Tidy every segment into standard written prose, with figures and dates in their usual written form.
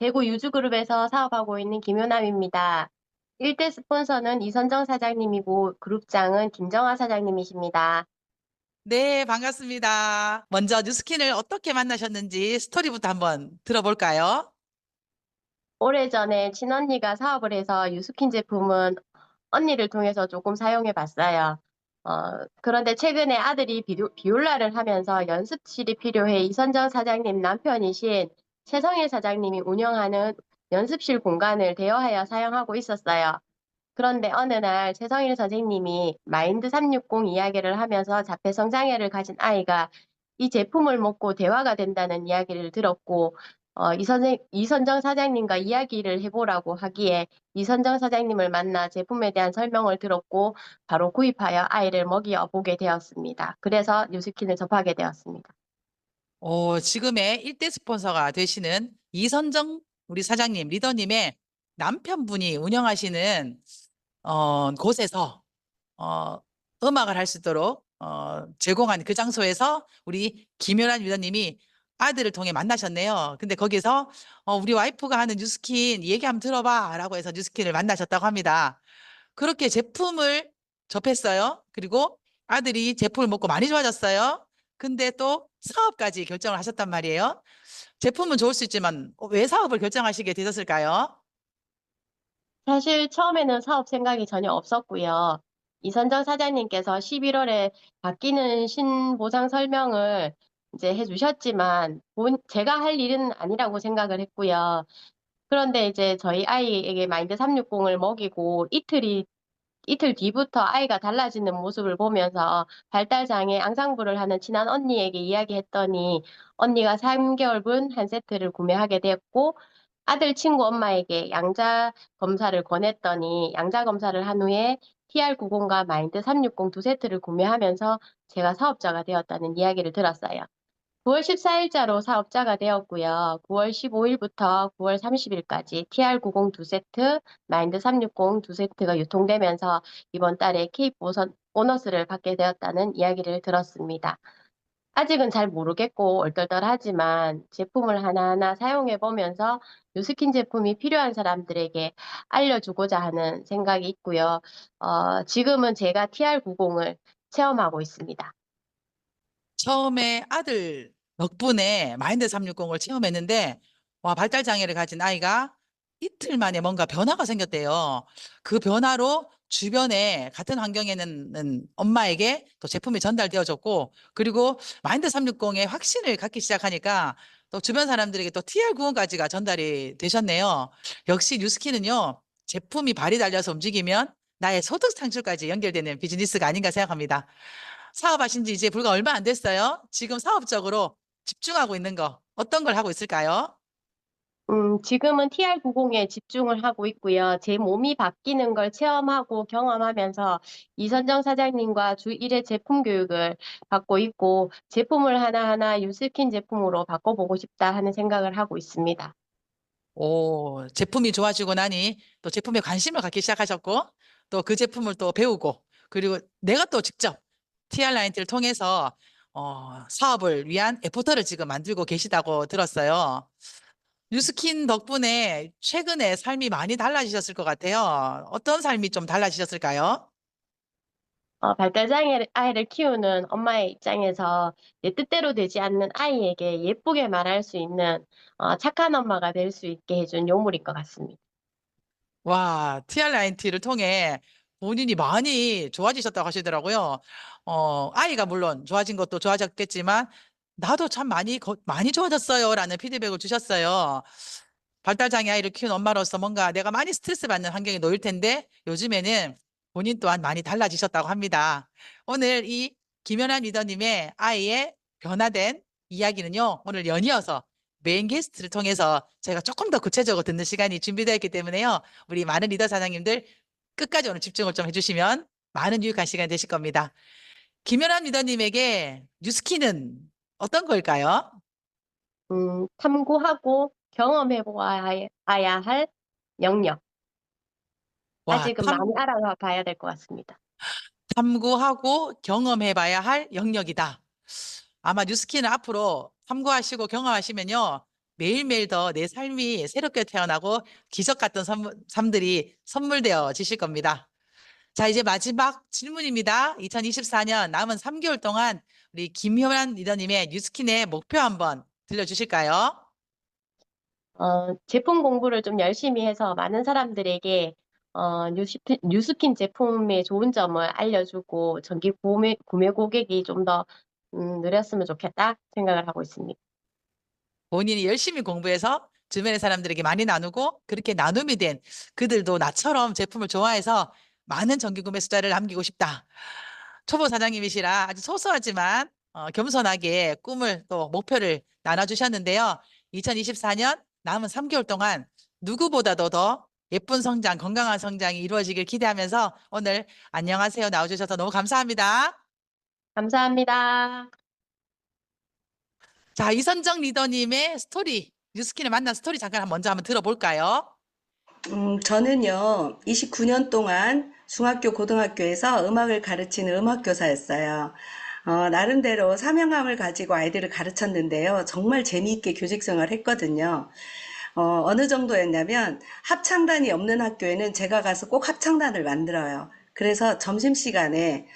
대구 유주그룹에서 사업하고 있는 김효남입니다. 일대 스폰서는 이선정 사장님이고 그룹장은 김정아 사장님이십니다. 네, 반갑습니다. 먼저 뉴스킨을 어떻게 만나셨는지 스토리부터 한번 들어볼까요? 오래전에 친언니가 사업을 해서 유스킨 제품은 언니를 통해서 조금 사용해 봤어요. 그런데 최근에 아들이 비올라를 하면서 연습실이 필요해 이선정 사장님 남편이신 최성일 사장님이 운영하는 연습실 공간을 대여하여 사용하고 있었어요. 그런데 어느 날 최성일 선생님이 마인드 360 이야기를 하면서 자폐성 장애를 가진 아이가 이 제품을 먹고 대화가 된다는 이야기를 들었고, 이선정 사장님과 이야기를 해보라고 하기에 이선정 사장님을 만나 제품에 대한 설명을 들었고, 바로 구입하여 아이를 먹여 보게 되었습니다. 그래서 뉴스킨을 접하게 되었습니다. 지금의 일대 스폰서가 되시는 이선정 우리 사장님, 리더님의 남편분이 운영하시는 곳에서 어, 음악을 할 수 있도록 제공한 그 장소에서 우리 김연아 리더님이 아들을 통해 만나셨네요. 근데 거기서 우리 와이프가 하는 뉴스킨 얘기 한번 들어봐 라고 해서 뉴스킨을 만나셨다고 합니다. 그렇게 제품을 접했어요. 그리고 아들이 제품을 먹고 많이 좋아졌어요. 근데 또 사업까지 결정을 하셨단 말이에요. 제품은 좋을 수 있지만 왜 사업을 결정하시게 되셨을까요? 사실 처음에는 사업 생각이 전혀 없었고요. 이선정 사장님께서 11월에 바뀌는 신보상 설명을 이제 해주셨지만 제가 할 일은 아니라고 생각을 했고요. 그런데 이제 저희 아이에게 마인드 360을 먹이고 이틀 뒤부터 아이가 달라지는 모습을 보면서 발달장애 앙상블을 하는 친한 언니에게 이야기했더니 언니가 3개월분 한 세트를 구매하게 되었고 아들 친구 엄마에게 양자 검사를 권했더니 양자 검사를 한 후에 TR90과 마인드 360 두 세트를 구매하면서 제가 사업자가 되었다는 이야기를 들었어요. 9월 14일자로 사업자가 되었고요. 9월 15일부터 9월 30일까지 TR90 두 세트, 마인드 360 두 세트가 유통되면서 이번 달에 K 보너스를 받게 되었다는 이야기를 들었습니다. 아직은 잘 모르겠고 얼떨떨하지만 제품을 하나하나 사용해 보면서 뉴스킨 제품이 필요한 사람들에게 알려주고자 하는 생각이 있고요. 지금은 제가 TR90을 체험하고 있습니다. 처음에 아들 덕분에 마인드 360을 체험했는데 와, 발달 장애를 가진 아이가 이틀 만에 뭔가 변화가 생겼대요. 그 변화로 주변에 같은 환경에는 엄마에게 또 제품이 전달되어졌고 그리고 마인드 360에 확신을 갖기 시작하니까 또 주변 사람들에게 또 TR9원까지가 전달이 되셨네요. 역시 뉴스키는요. 제품이 발이 달려서 움직이면 나의 소득 창출까지 연결되는 비즈니스가 아닌가 생각합니다. 사업하신 지 이제 불과 얼마 안 됐어요. 지금 사업적으로 집중하고 있는 거 어떤 걸 하고 있을까요? 지금은 TR90에 집중을 하고 있고요. 제 몸이 바뀌는 걸 체험하고 경험하면서 이선정 사장님과 주 1회 제품 교육을 받고 있고 제품을 하나하나 유스킨 제품으로 바꿔보고 싶다 하는 생각을 하고 있습니다. 제품이 좋아지고 나니 또 제품에 관심을 갖기 시작하셨고 또 그 제품을 또 배우고 그리고 내가 또 직접 TR9를 통해서 사업을 위한 애포터를 지금 만들고 계시다고 들었어요. 뉴스킨 덕분에 최근에 삶이 많이 달라지셨을 것 같아요. 어떤 삶이 좀 달라지셨을까요? 발달장애 아이를 키우는 엄마의 입장에서 내 뜻대로 되지 않는 아이에게 예쁘게 말할 수 있는 착한 엄마가 될 수 있게 해준 요물인 것 같습니다. 와, TR9T를 통해 본인이 많이 좋아지셨다고 하시더라고요. 아이가 물론 좋아진 것도 좋아졌겠지만, 나도 참 많이 좋아졌어요. 라는 피드백을 주셨어요. 발달장애 아이를 키운 엄마로서 뭔가 내가 많이 스트레스 받는 환경에 놓일 텐데, 요즘에는 본인 또한 많이 달라지셨다고 합니다. 오늘 이 김연아 리더님의 아이의 변화된 이야기는요, 오늘 연이어서 메인 게스트를 통해서 제가 조금 더 구체적으로 듣는 시간이 준비되어 있기 때문에요. 우리 많은 리더 사장님들 끝까지 오늘 집중을 좀 해주시면 많은 유익한 시간이 되실 겁니다. 김연아 리더님에게 뉴스키는 어떤 걸까요? 탐구하고 경험해 보아야 할 영역. 와, 아직은 많이 알아봐야 될 것 같습니다. 탐구하고 경험해봐야 할 영역이다. 아마 뉴스키는 앞으로 탐구하시고 경험하시면요. 매일매일 더 내 삶이 새롭게 태어나고 기적 같은 삶들이 선물되어 지실 겁니다. 자, 이제 마지막 질문입니다. 2024년 남은 3개월 동안 우리 김효란 리더님의 뉴스킨의 목표 한번 들려주실까요? 제품 공부를 좀 열심히 해서 많은 사람들에게 뉴스킨 제품의 좋은 점을 알려주고 정기 구매 고객이 좀 더 늘었으면 좋겠다 생각을 하고 있습니다. 본인이 열심히 공부해서 주변의 사람들에게 많이 나누고 그렇게 나눔이 된 그들도 나처럼 제품을 좋아해서 많은 정기 구매 숫자를 남기고 싶다. 초보 사장님이시라 아주 소소하지만 겸손하게 꿈을 또 목표를 나눠주셨는데요. 2024년 남은 3개월 동안 누구보다도 더 예쁜 성장, 건강한 성장이 이루어지길 기대하면서 오늘 안녕하세요 나와주셔서 너무 감사합니다. 감사합니다. 자, 이선정 리더님의 스토리, 뉴스킨을 만난 스토리 잠깐 먼저 한번 들어볼까요? 저는요, 29년 동안 중학교, 고등학교에서 음악을 가르치는 음악교사였어요. 나름대로 사명감을 가지고 아이들을 가르쳤는데요. 정말 재미있게 교직 생활을 했거든요. 어느 정도였냐면, 합창단이 없는 학교에는 제가 가서 꼭 합창단을 만들어요. 그래서 점심시간에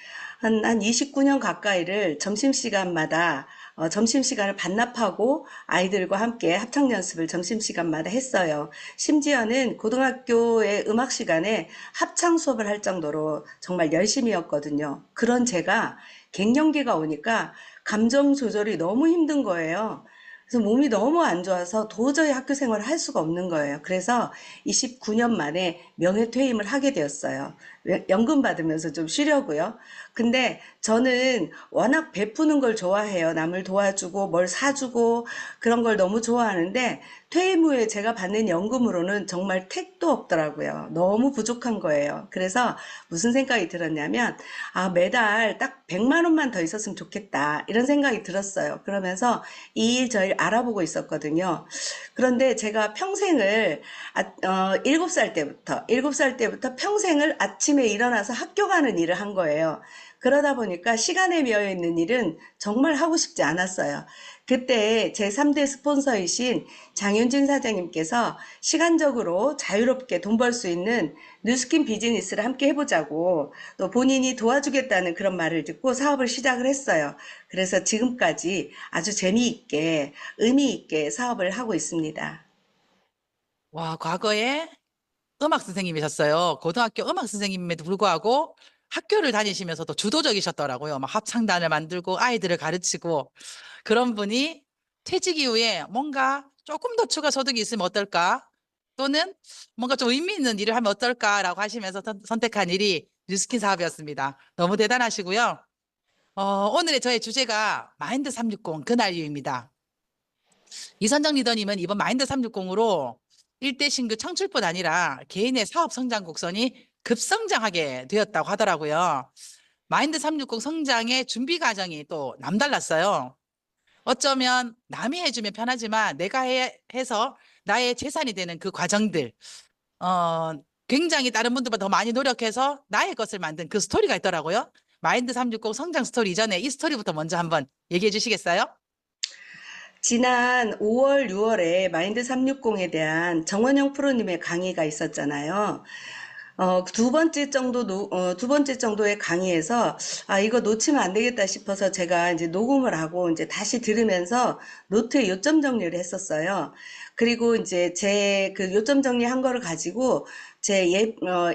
한 29년 가까이를 점심시간마다 점심시간을 반납하고 아이들과 함께 합창 연습을 점심시간마다 했어요. 심지어는 고등학교의 음악 시간에 합창 수업을 할 정도로 정말 열심히였거든요. 그런 제가 갱년기가 오니까 감정 조절이 너무 힘든 거예요. 그래서 몸이 너무 안 좋아서 도저히 학교 생활을 할 수가 없는 거예요. 그래서 29년 만에 명예퇴임을 하게 되었어요. 연금 받으면서 좀 쉬려고요. 근데 저는 워낙 베푸는 걸 좋아해요. 남을 도와주고 뭘 사주고 그런 걸 너무 좋아하는데 퇴임 후에 제가 받는 연금으로는 정말 택도 없더라고요. 너무 부족한 거예요. 그래서 무슨 생각이 들었냐면 매달 딱 100만 원만 더 있었으면 좋겠다. 이런 생각이 들었어요. 그러면서 이 일 저 일 알아보고 있었거든요. 그런데 제가 평생을 7살 때부터 평생을 아침에 일어나서 학교 가는 일을 한 거예요. 그러다 보니까 시간에 비어 있는 일은 정말 하고 싶지 않았어요. 그때 제 3대 스폰서이신 장윤진 사장님께서 시간적으로 자유롭게 돈 벌 수 있는 뉴스킨 비즈니스를 함께 해보자고 또 본인이 도와주겠다는 그런 말을 듣고 사업을 시작을 했어요. 그래서 지금까지 아주 재미있게 의미 있게 사업을 하고 있습니다. 와, 과거에 음악 선생님이셨어요. 고등학교 음악 선생님임에도 불구하고 학교를 다니시면서도 주도적이셨더라고요. 막 합창단을 만들고 아이들을 가르치고 그런 분이 퇴직 이후에 뭔가 조금 더 추가 소득이 있으면 어떨까? 또는 뭔가 좀 의미 있는 일을 하면 어떨까라고 하시면서 선택한 일이 뉴스킨 사업이었습니다. 너무 대단하시고요. 오늘의 저의 주제가 마인드 360 그날 이유입니다. 이선정 리더님은 이번 마인드 360으로 일대 신규 창출뿐 아니라 개인의 사업 성장 곡선이 급성장하게 되었다고 하더라고요. 마인드 360 성장의 준비 과정이 또 남달랐어요. 어쩌면 남이 해주면 편하지만 내가 해서 나의 재산이 되는 그 과정들, 어, 굉장히 다른 분들보다 더 많이 노력해서 나의 것을 만든 그 스토리가 있더라고요. 마인드 360 성장 스토리 이전에 이 스토리부터 먼저 한번 얘기해 주시겠어요? 지난 5월, 6월에 마인드 360에 대한 정원영 프로님의 강의가 있었잖아요. 두 번째 정도의 강의에서, 이거 놓치면 안 되겠다 싶어서 제가 이제 녹음을 하고 이제 다시 들으면서 노트에 요점 정리를 했었어요. 그리고 이제 제 그 요점 정리한 거를 가지고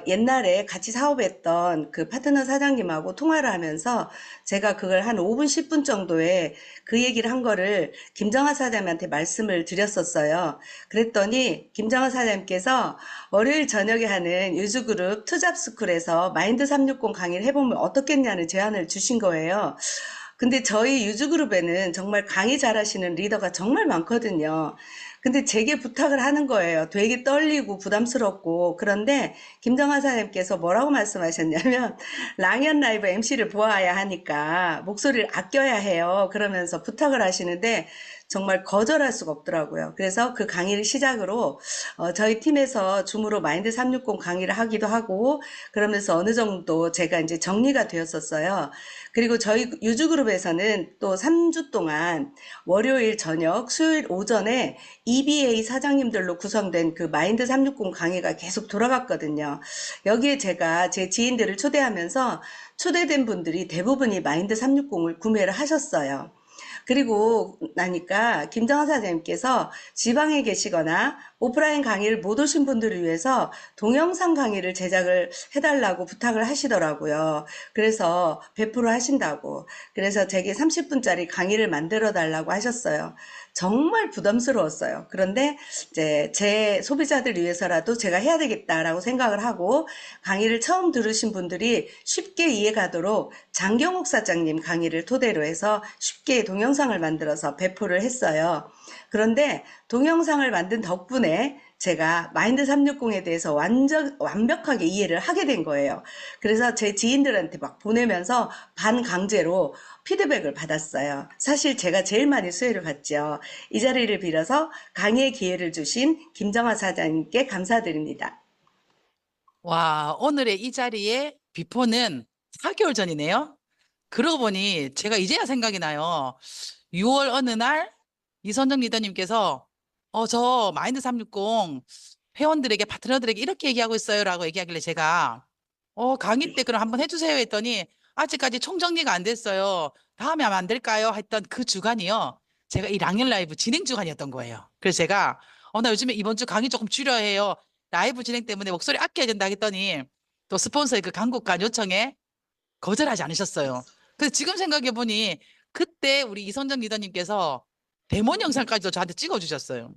옛날에 같이 사업했던 그 파트너 사장님하고 통화를 하면서 제가 그걸 한 5분, 10분 정도에 그 얘기를 한 거를 김정아 사장님한테 말씀을 드렸었어요. 그랬더니 김정아 사장님께서 월요일 저녁에 하는 유즈그룹 투잡스쿨에서 마인드 360 강의를 해보면 어떻겠냐는 제안을 주신 거예요. 근데 저희 유즈그룹에는 정말 강의 잘하시는 리더가 정말 많거든요. 근데 제게 부탁을 하는 거예요. 되게 떨리고 부담스럽고. 그런데 김정아 사장님께서 뭐라고 말씀하셨냐면, 랑연 라이브 MC를 보아야 하니까 목소리를 아껴야 해요. 그러면서 부탁을 하시는데, 정말 거절할 수가 없더라고요. 그래서 그 강의를 시작으로 저희 팀에서 줌으로 마인드 360 강의를 하기도 하고 그러면서 어느 정도 제가 이제 정리가 되었었어요. 그리고 저희 유주그룹에서는 또 3주 동안 월요일 저녁, 수요일 오전에 EBA 사장님들로 구성된 그 마인드 360 강의가 계속 돌아갔거든요. 여기에 제가 제 지인들을 초대하면서 초대된 분들이 대부분이 마인드 360을 구매를 하셨어요. 그리고 나니까 김정아 사장님께서 지방에 계시거나 오프라인 강의를 못 오신 분들을 위해서 동영상 강의를 제작을 해달라고 부탁을 하시더라고요. 그래서 배포를 하신다고. 그래서 제게 30분짜리 강의를 만들어 달라고 하셨어요. 정말 부담스러웠어요. 그런데 이제 제 소비자들 위해서라도 제가 해야 되겠다라고 생각을 하고 강의를 처음 들으신 분들이 쉽게 이해가도록 장경옥 사장님 강의를 토대로 해서 쉽게 동영상을 만들어서 배포를 했어요. 그런데 동영상을 만든 덕분에 제가 마인드 360에 대해서 완벽하게 이해를 하게 된 거예요. 그래서 제 지인들한테 막 보내면서 반강제로 피드백을 받았어요. 사실 제가 제일 많이 수혜를 받죠. 이 자리를 빌어서 강의의 기회를 주신 김정아 사장님께 감사드립니다. 와, 오늘의 이 자리에 비포는 4개월 전이네요. 그러고 보니 제가 이제야 생각이 나요. 6월 어느 날 이선정 리더님께서 저 마인드 360 회원들에게 파트너들에게 이렇게 얘기하고 있어요라고 얘기하길래 제가 강의 때 그럼 한번 해주세요 했더니 아직까지 총정리가 안 됐어요. 다음에 하면 안 될까요? 했던 그 주간이요. 제가 이 랑연 라이브 진행 주간이었던 거예요. 그래서 제가 나 요즘에 이번 주 강의 조금 줄여야 해요. 라이브 진행 때문에 목소리 아껴야 된다 했더니 또 스폰서의 그 강국간 요청에 거절하지 않으셨어요. 그래서 지금 생각해 보니 그때 우리 이선정 리더님께서 데모 영상까지도 저한테 찍어주셨어요.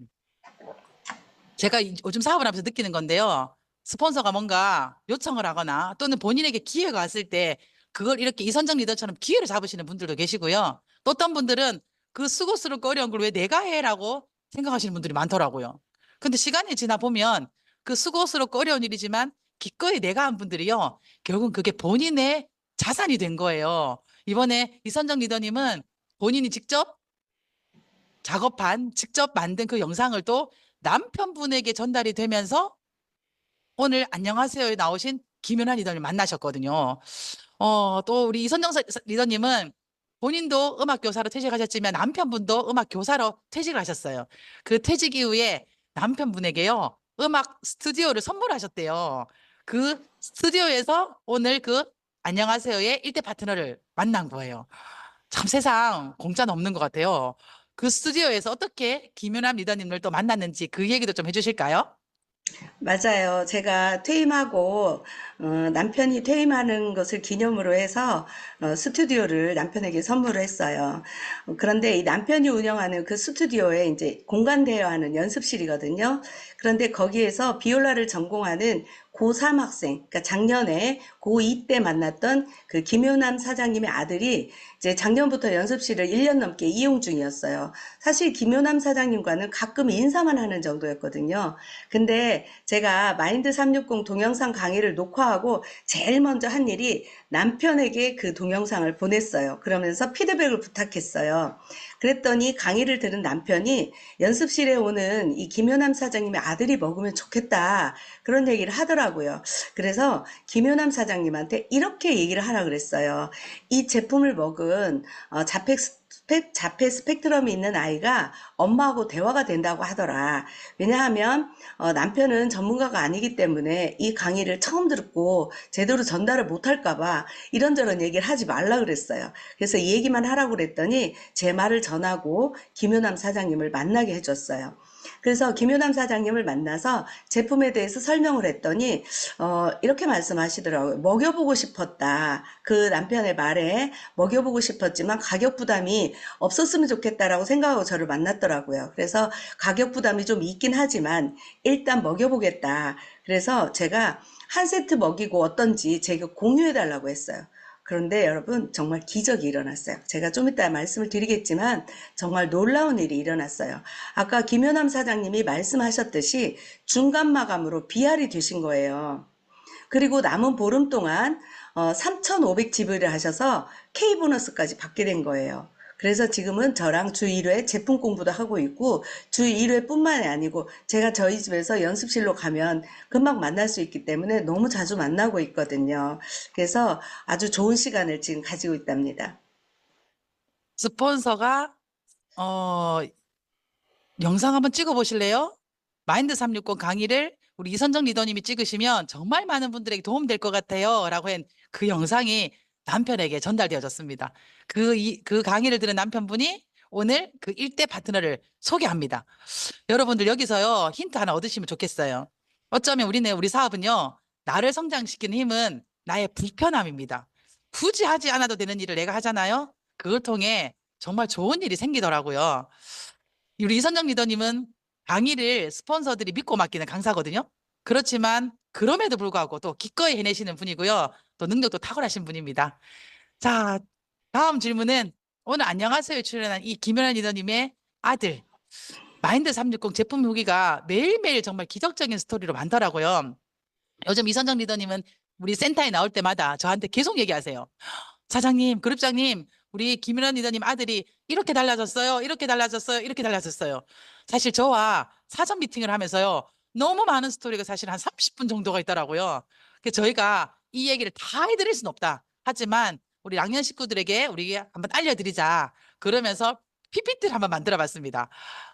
제가 요즘 사업을 하면서 느끼는 건데요. 스폰서가 뭔가 요청을 하거나 또는 본인에게 기회가 왔을 때 그걸 이렇게 이선정 리더처럼 기회를 잡으시는 분들도 계시고요. 또 어떤 분들은 그 수고스럽고 어려운 걸 왜 내가 해라고 생각하시는 분들이 많더라고요. 근데 시간이 지나 보면 그 수고스럽고 어려운 일이지만 기꺼이 내가 한 분들이요. 결국은 그게 본인의 자산이 된 거예요. 이번에 이선정 리더님은 본인이 직접 작업한, 직접 만든 그 영상을 또 남편분에게 전달이 되면서 오늘 안녕하세요에 나오신 김연아 리더님 만나셨거든요. 또 우리 이선정 리더님은 본인도 음악 교사로 퇴직하셨지만 남편분도 음악 교사로 퇴직을 하셨어요. 그 퇴직 이후에 남편분에게요, 음악 스튜디오를 선물하셨대요. 그 스튜디오에서 오늘 그 안녕하세요의 일대 파트너를 만난 거예요. 참 세상 공짜는 없는 것 같아요. 그 스튜디오에서 어떻게 김윤남 리더님을 또 만났는지 그 얘기도 좀 해주실까요? 맞아요. 제가 퇴임하고 남편이 퇴임하는 것을 기념으로 해서 스튜디오를 남편에게 선물을 했어요. 그런데 이 남편이 운영하는 그 스튜디오에 이제 공간 대여하는 연습실이거든요. 그런데 거기에서 비올라를 전공하는 고3 학생, 그러니까 작년에 고2 때 만났던 그 김효남 사장님의 아들이 이제 작년부터 연습실을 1년 넘게 이용 중이었어요. 사실 김효남 사장님과는 가끔 인사만 하는 정도였거든요. 근데 제가 마인드 360 동영상 강의를 녹화하고 제일 먼저 한 일이 남편에게 그 동영상을 보냈어요. 그러면서 피드백을 부탁했어요. 그랬더니 강의를 들은 남편이 연습실에 오는 이 김효남 사장님의 아들이 먹으면 좋겠다. 그런 얘기를 하더라고요. 그래서 김효남 사장님한테 이렇게 얘기를 하라 그랬어요. 이 제품을 먹은 자폐 스펙트럼이 있는 아이가 엄마하고 대화가 된다고 하더라. 왜냐하면 남편은 전문가가 아니기 때문에 이 강의를 처음 듣고 제대로 전달을 못할까봐 이런저런 얘기를 하지 말라 그랬어요. 그래서 이 얘기만 하라고 그랬더니 제 말을 전하고 김효남 사장님을 만나게 해줬어요. 그래서 김효남 사장님을 만나서 제품에 대해서 설명을 했더니 이렇게 말씀하시더라고요. 먹여보고 싶었다. 그 남편의 말에 먹여보고 싶었지만 가격 부담이 없었으면 좋겠다라고 생각하고 저를 만났더라고요. 그래서 가격 부담이 좀 있긴 하지만 일단 먹여보겠다. 그래서 제가 한 세트 먹이고 어떤지 제가 공유해달라고 했어요. 그런데 여러분 정말 기적이 일어났어요. 제가 좀 이따 말씀을 드리겠지만 정말 놀라운 일이 일어났어요. 아까 김효남 사장님이 말씀하셨듯이 중간 마감으로 BR이 되신 거예요. 그리고 남은 보름 동안 3,500 지불을 하셔서 K보너스까지 받게 된 거예요. 그래서 지금은 저랑 주 1회 제품 공부도 하고 있고 주 1회뿐만이 아니고 제가 저희 집에서 연습실로 가면 금방 만날 수 있기 때문에 너무 자주 만나고 있거든요. 그래서 아주 좋은 시간을 지금 가지고 있답니다. 스폰서가 어, 영상 한번 찍어 보실래요? 마인드 360 강의를 우리 이선정 리더님이 찍으시면 정말 많은 분들에게 도움 될 것 같아요. 라고 한 그 영상이 남편에게 전달되어졌습니다. 그 강의를 들은 남편분이 오늘 그 일대 파트너를 소개합니다. 여러분들 여기서요, 힌트 하나 얻으시면 좋겠어요. 어쩌면 우리 사업은요, 나를 성장시키는 힘은 나의 불편함입니다. 굳이 하지 않아도 되는 일을 내가 하잖아요. 그걸 통해 정말 좋은 일이 생기더라고요. 우리 이선정 리더님은 강의를 스폰서들이 믿고 맡기는 강사거든요. 그렇지만 그럼에도 불구하고 또 기꺼이 해내시는 분이고요. 또 능력도 탁월하신 분입니다. 자, 다음 질문은 오늘 안녕하세요 출연한 이 김연아 리더님의 아들 마인드 360 제품 후기가 매일매일 정말 기적적인 스토리로 많더라고요. 요즘 이선정 리더님은 우리 센터에 나올 때마다 저한테 계속 얘기하세요. 사장님, 그룹장님, 우리 김윤환 리더님 아들이 이렇게 달라졌어요. 이렇게 달라졌어요. 이렇게 달라졌어요. 사실 저와 사전 미팅을 하면서요. 너무 많은 스토리가 사실 한 30분 정도가 있더라고요. 그래서 저희가 이 얘기를 다 해드릴 수는 없다. 하지만 우리 락년 식구들에게 우리 한번 알려드리자. 그러면서 PPT를 한번 만들어 봤습니다.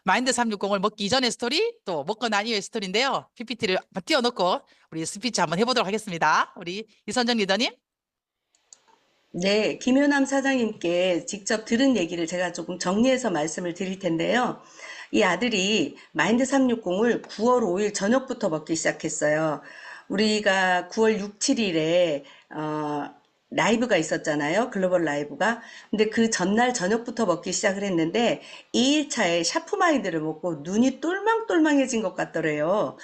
마인드 360을 먹기 이전의 스토리, 또 먹고 난 이후의 스토리인데요. PPT를 띄워놓고 우리 스피치 한번 해보도록 하겠습니다. 우리 이선정 리더님. 네, 김효남 사장님께 직접 들은 얘기를 제가 조금 정리해서 말씀을 드릴 텐데요. 이 아들이 마인드 360을 9월 5일 저녁부터 먹기 시작했어요. 우리가 9월 6, 7일에 라이브가 있었잖아요. 글로벌 라이브가. 근데 그 전날 저녁부터 먹기 시작을 했는데 2일차에 샤프마인드를 먹고 눈이 똘망똘망해진 것 같더래요.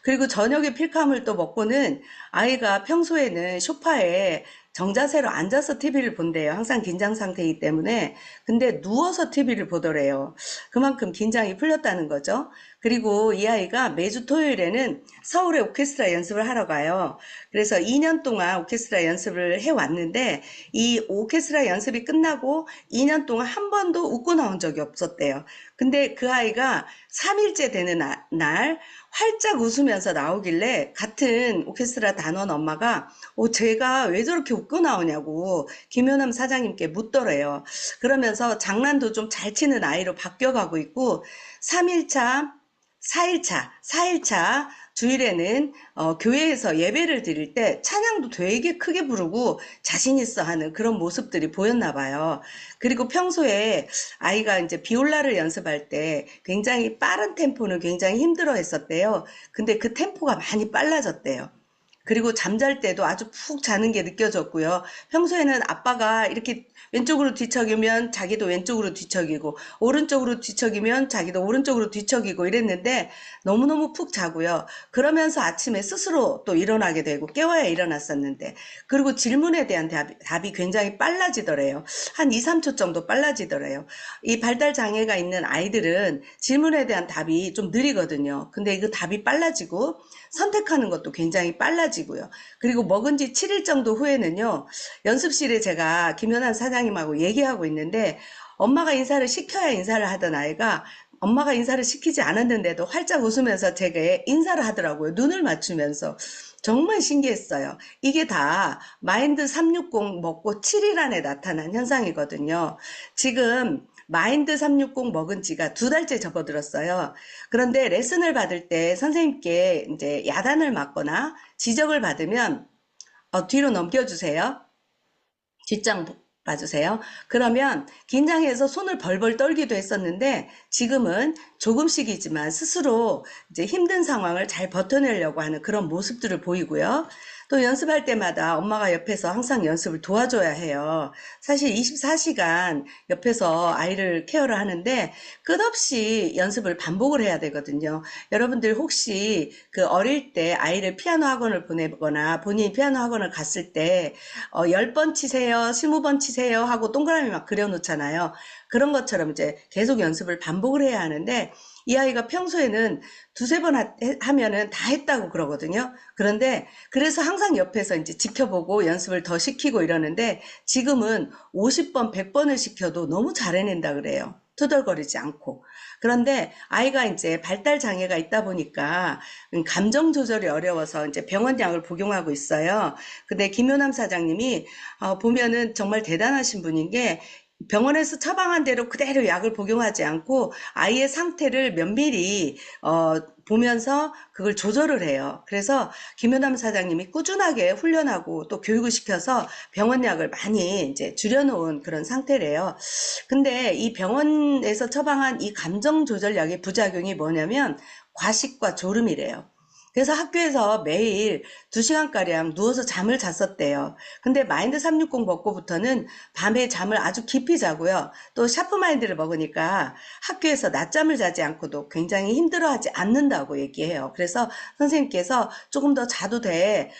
그리고 저녁에 필카물 또 먹고는 아이가 평소에는 소파에 정자세로 앉아서 TV를 본대요. 항상 긴장 상태이기 때문에. 근데 누워서 TV를 보더래요. 그만큼 긴장이 풀렸다는 거죠. 그리고 이 아이가 매주 토요일에는 서울에 오케스트라 연습을 하러 가요. 그래서 2년 동안 오케스트라 연습을 해왔는데 이 오케스트라 연습이 끝나고 2년 동안 한 번도 웃고 나온 적이 없었대요. 근데 그 아이가 3일째 되는 날 활짝 웃으면서 나오길래 같은 오케스트라 단원 엄마가 쟤가 왜 저렇게 웃고 나오냐고 김효남 사장님께 묻더래요. 그러면서 장난도 좀 잘 치는 아이로 바뀌어가고 있고 3일차, 4일차 주일에는 교회에서 예배를 드릴 때 찬양도 되게 크게 부르고 자신 있어 하는 그런 모습들이 보였나 봐요. 그리고 평소에 아이가 이제 비올라를 연습할 때 굉장히 빠른 템포는 굉장히 힘들어 했었대요. 근데 그 템포가 많이 빨라졌대요. 그리고 잠잘 때도 아주 푹 자는 게 느껴졌고요. 평소에는 아빠가 이렇게 왼쪽으로 뒤척이면 자기도 왼쪽으로 뒤척이고 오른쪽으로 뒤척이면 자기도 오른쪽으로 뒤척이고 이랬는데 너무너무 푹 자고요. 그러면서 아침에 스스로 또 일어나게 되고 깨워야 일어났었는데 그리고 질문에 대한 답이 굉장히 빨라지더래요. 한 2, 3초 정도 빨라지더래요. 이 발달 장애가 있는 아이들은 질문에 대한 답이 좀 느리거든요. 근데 그 답이 빨라지고 선택하는 것도 굉장히 빨라지고요. 그리고 먹은 지 7일 정도 후에는요, 연습실에 제가 김연한 사장님하고 얘기하고 있는데, 엄마가 인사를 시켜야 인사를 하던 아이가 엄마가 인사를 시키지 않았는데도 활짝 웃으면서 제게 인사를 하더라고요. 눈을 맞추면서. 정말 신기했어요. 이게 다 마인드 360 먹고 7일 안에 나타난 현상이거든요. 지금 마인드 360 먹은 지가 2달째 접어들었어요. 그런데 레슨을 받을 때 선생님께 이제 야단을 맞거나 지적을 받으면 뒤로 넘겨주세요. 뒷장 봐주세요. 그러면 긴장해서 손을 벌벌 떨기도 했었는데 지금은 조금씩이지만 스스로 이제 힘든 상황을 잘 버텨내려고 하는 그런 모습들을 보이고요. 또 연습할 때마다 엄마가 옆에서 항상 연습을 도와줘야 해요. 사실 24시간 옆에서 아이를 케어를 하는데 끝없이 연습을 반복을 해야 되거든요. 여러분들 혹시 그 어릴 때 아이를 피아노 학원을 보내거나 본인이 피아노 학원을 갔을 때 10번 치세요, 20번 치세요 하고 동그라미 막 그려놓잖아요. 그런 것처럼 이제 계속 연습을 반복을 해야 하는데 이 아이가 평소에는 두세 번 하면은 다 했다고 그러거든요. 그런데 그래서 항상 옆에서 이제 지켜보고 연습을 더 시키고 이러는데 지금은 50번, 100번을 시켜도 너무 잘 해낸다 그래요. 투덜거리지 않고. 그런데 아이가 이제 발달 장애가 있다 보니까 감정 조절이 어려워서 이제 병원 약을 복용하고 있어요. 근데 김효남 사장님이 보면은 정말 대단하신 분인 게 병원에서 처방한 대로 그대로 약을 복용하지 않고 아이의 상태를 면밀히 보면서 그걸 조절을 해요. 그래서 김효남 사장님이 꾸준하게 훈련하고 또 교육을 시켜서 병원 약을 많이 이제 줄여놓은 그런 상태래요. 근데 이 병원에서 처방한 이 감정 조절약의 부작용이 뭐냐면 과식과 졸음이래요. 그래서 학교에서 매일 2시간가량 누워서 잠을 잤었대요. 근데 마인드 360 먹고부터는 밤에 잠을 아주 깊이 자고요. 또 샤프마인드를 먹으니까 학교에서 낮잠을 자지 않고도 굉장히 힘들어하지 않는다고 얘기해요. 그래서 선생님께서 조금 더 자도 돼.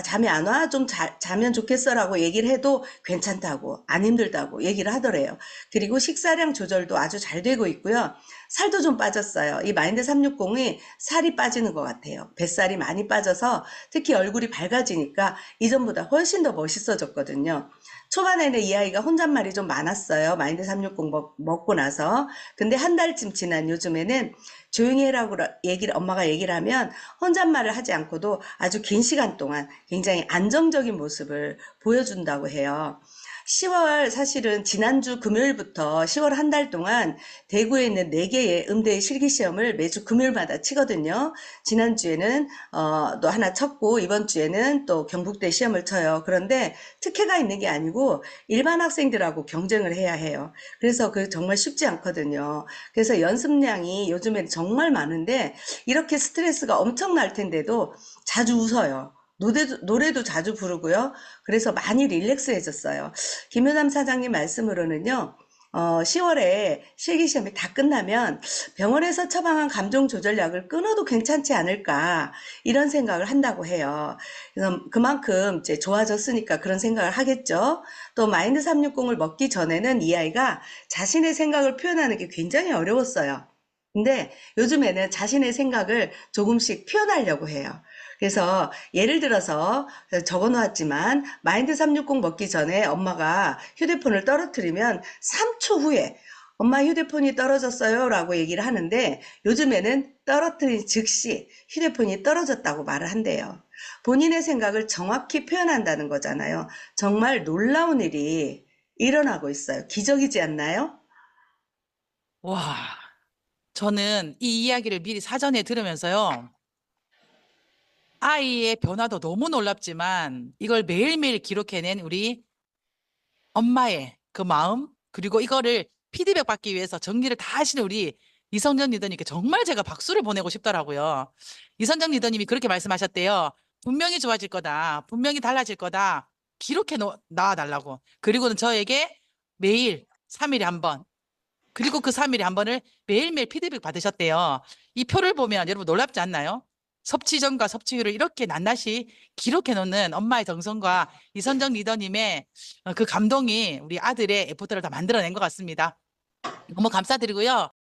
잠이 안 와? 좀 자면 좋겠어라고 얘기를 해도 괜찮다고, 안 힘들다고 얘기를 하더래요. 그리고 식사량 조절도 아주 잘 되고 있고요. 살도 좀 빠졌어요. 이 마인드 360이 살이 빠지는 것 같아요. 뱃살이 많이 빠져서 특히 얼굴이 밝아지니까 이전보다 훨씬 더 멋있어졌거든요. 초반에는 이 아이가 혼잣말이 좀 많았어요. 마인드 360 먹고 나서. 근데 한 달쯤 지난 요즘에는 조용히 해라고 엄마가 얘기를 하면 혼잣말을 하지 않고도 아주 긴 시간 동안 굉장히 안정적인 모습을 보여준다고 해요. 10월 사실은 지난주 금요일부터 10월 한 달 동안 대구에 있는 4개의 음대 실기시험을 매주 금요일마다 치거든요. 지난주에는 또 하나 쳤고 이번 주에는 또 경북대 시험을 쳐요. 그런데 특혜가 있는 게 아니고 일반 학생들하고 경쟁을 해야 해요. 그래서 그 정말 쉽지 않거든요. 그래서 연습량이 요즘엔 정말 많은데 이렇게 스트레스가 엄청날 텐데도 자주 웃어요. 노래도 자주 부르고요. 그래서 많이 릴렉스해졌어요. 김효남 사장님 말씀으로는요. 10월에 실기시험이 다 끝나면 병원에서 처방한 감정조절약을 끊어도 괜찮지 않을까 이런 생각을 한다고 해요. 그래서 그만큼 이제 좋아졌으니까 그런 생각을 하겠죠. 또 마인드 360을 먹기 전에는 이 아이가 자신의 생각을 표현하는 게 굉장히 어려웠어요. 근데 요즘에는 자신의 생각을 조금씩 표현하려고 해요. 그래서 예를 들어서 적어 놓았지만 마인드 360 먹기 전에 엄마가 휴대폰을 떨어뜨리면 3초 후에 엄마 휴대폰이 떨어졌어요 라고 얘기를 하는데 요즘에는 떨어뜨린 즉시 휴대폰이 떨어졌다고 말을 한대요. 본인의 생각을 정확히 표현한다는 거잖아요. 정말 놀라운 일이 일어나고 있어요. 기적이지 않나요? 와, 저는 이 이야기를 미리 사전에 들으면서요. 아이의 변화도 너무 놀랍지만 이걸 매일매일 기록해낸 우리 엄마의 그 마음, 그리고 이거를 피드백 받기 위해서 정리를 다 하시는 우리 이성정 리더님께 정말 제가 박수를 보내고 싶더라고요. 이성정 리더님이 그렇게 말씀하셨대요. 분명히 좋아질 거다. 분명히 달라질 거다. 기록해 놔달라고. 그리고는 저에게 매일 3일에 한 번, 그리고 그 3일에 한 번을 매일매일 피드백 받으셨대요. 이 표를 보면 여러분 놀랍지 않나요? 섭취 전과 섭취율을 이렇게 낱낱이 기록해 놓는 엄마의 정성과 이선정 리더님의 그 감동이 우리 아들의 에포트를 다 만들어낸 것 같습니다. 너무 감사드리고요.